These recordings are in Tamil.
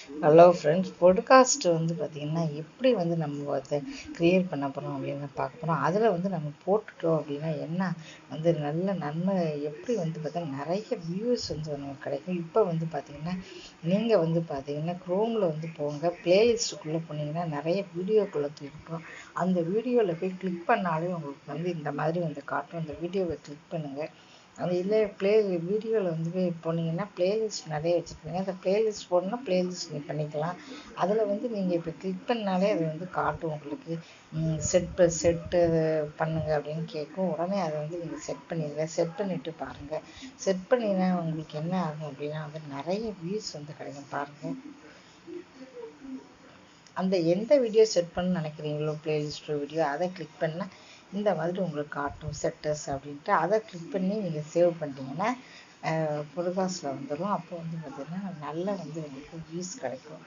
ஹலோ ஃப்ரெண்ட்ஸ், பாட்காஸ்ட் வந்து பார்த்திங்கன்னா எப்படி வந்து நம்ம அதை க்ரியேட் பண்ண போகிறோம் அப்படின்னு பார்க்க போகிறோம். அதில் வந்து நம்ம போட்டுட்டோம் அப்படின்னா என்ன வந்து நல்ல நன்மை, எப்படி வந்து பார்த்தா நிறைய வியூஸ் வந்து நமக்கு கிடைக்கும். இப்போ வந்து பார்த்திங்கன்னா நீங்கள் வந்து பார்த்திங்கன்னா க்ரோமில் வந்து போங்க, ப்ளேலிஸ்ட்டுக்குள்ளே போனீங்கன்னா நிறைய வீடியோக்குள்ளே இருக்கும். அந்த வீடியோவில் போய் கிளிக் பண்ணாலே உங்களுக்கு வந்து இந்த மாதிரி வந்து காட்டும். அந்த வீடியோவை கிளிக் பண்ணுங்கள். அது இல்லை வீடியோவில் வந்து போனீங்கன்னா ப்ளேலிஸ்ட் நிறைய வச்சுருப்பீங்க. அந்த ப்ளேலிஸ்ட் போடணுன்னா ப்ளேலிஸ்ட் நீங்கள் பண்ணிக்கலாம். அதில் வந்து நீங்கள் இப்போ கிளிக் பண்ணாலே அது வந்து காட்டும் உங்களுக்கு. செட்டு பண்ணுங்க அப்படின்னு கேட்கும். உடனே அதை வந்து நீங்கள் செட் பண்ணிடுங்க. செட் பண்ணிவிட்டு பாருங்கள். செட் பண்ணினா உங்களுக்கு என்ன ஆகும் அப்படின்னா வந்து நிறைய வியூஸ் வந்து கிடைக்கும் பாருங்கள். அந்த எந்த வீடியோ செட் பண்ண நினைக்கிறீங்களோ ப்ளேலிஸ்ட் வீடியோ அதை கிளிக் பண்ணால் இந்த மாதிரி உங்களுக்கு காட்டும் செட்டர்ஸ் அப்படின்ட்டு. அதை கிளிக் பண்ணி நீங்கள் சேவ் பண்ணிட்டீங்கன்னா பாட்காஸ்ட்டில் வந்துடும். அப்போ வந்து பார்த்திங்கன்னா நல்ல வந்து உங்களுக்கு வியூஸ் கிடைக்கும்.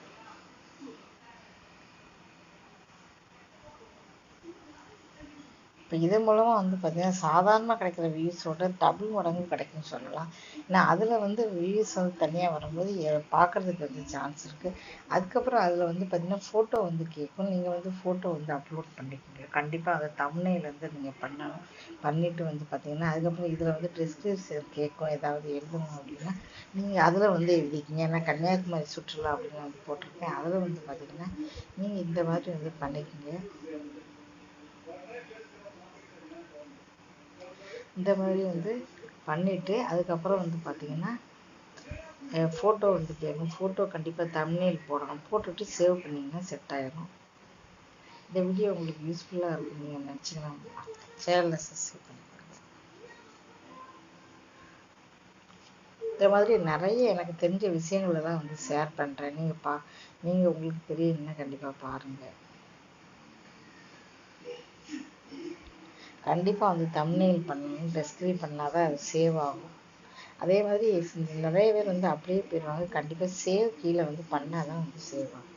இப்போ இதன் மூலமாக வந்து பார்த்திங்கன்னா சாதாரணமாக கிடைக்கிற வியூஸோட டபுள் மடங்கு கிடைக்கும்னு சொல்லலாம். ஏன்னா அதில் வந்து வியூஸ் வந்து தனியாக வரும்போது பார்க்குறதுக்கு வந்து சான்ஸ் இருக்குது. அதுக்கப்புறம் அதில் வந்து பார்த்திங்கன்னா ஃபோட்டோ வந்து கேட்கும். நீங்கள் வந்து ஃபோட்டோ வந்து அப்லோட் பண்ணிக்கோங்க. கண்டிப்பாக அதை தம்ப்நெயிலேருந்து நீங்கள் பண்ணணும். பண்ணிவிட்டு வந்து பார்த்திங்கன்னா அதுக்கப்புறம் இதில் வந்து டிஸ்கிரிப்ஷன் கேட்கும். ஏதாவது எழுதணும் அப்படின்னா நீங்கள் அதில் வந்து எழுதிக்கிங்க. ஏன்னா கன்னியாகுமரி சுற்றுலா அப்படின்னு வந்து போட்டிருக்கேன். அதில் வந்து பார்த்திங்கன்னா நீங்கள் இந்த மாதிரி வந்து பண்ணிக்கோங்க. இந்த மாதிரி வந்து பண்ணிவிட்டு அதுக்கப்புறம் வந்து பார்த்திங்கன்னா ஃபோட்டோ வந்து கேட்கும். ஃபோட்டோ கண்டிப்பாக தம்ப்நெயில் போடணும். போட்டுவிட்டு சேவ் பண்ணிங்கன்னா செட் ஆகிடும். இந்த வீடியோ உங்களுக்கு யூஸ்ஃபுல்லாக இருக்கும் நீங்கள் நினச்சிங்கன்னா சேனலை சப்ஸ்கிரைப் பண்ணிக்கோங்க. இந்த மாதிரி நிறைய எனக்கு தெரிஞ்ச விஷயங்களை தான் வந்து ஷேர் பண்ணுறேன். நீங்கள் உங்களுக்கு தெரியணுன்னா கண்டிப்பாக பாருங்கள். கண்டிப்பாக வந்து தம்ப்நெயில் பண்ணணும், டெஸ்கிரைப் பண்ணால் தான் அது சேவ் ஆகும். அதே மாதிரி நிறைய பேர் வந்து அப்படியே போயிடுவாங்க. கண்டிப்பாக சேவ் கீழே வந்து பண்ணால் தான் வந்து சேவ் ஆகும்.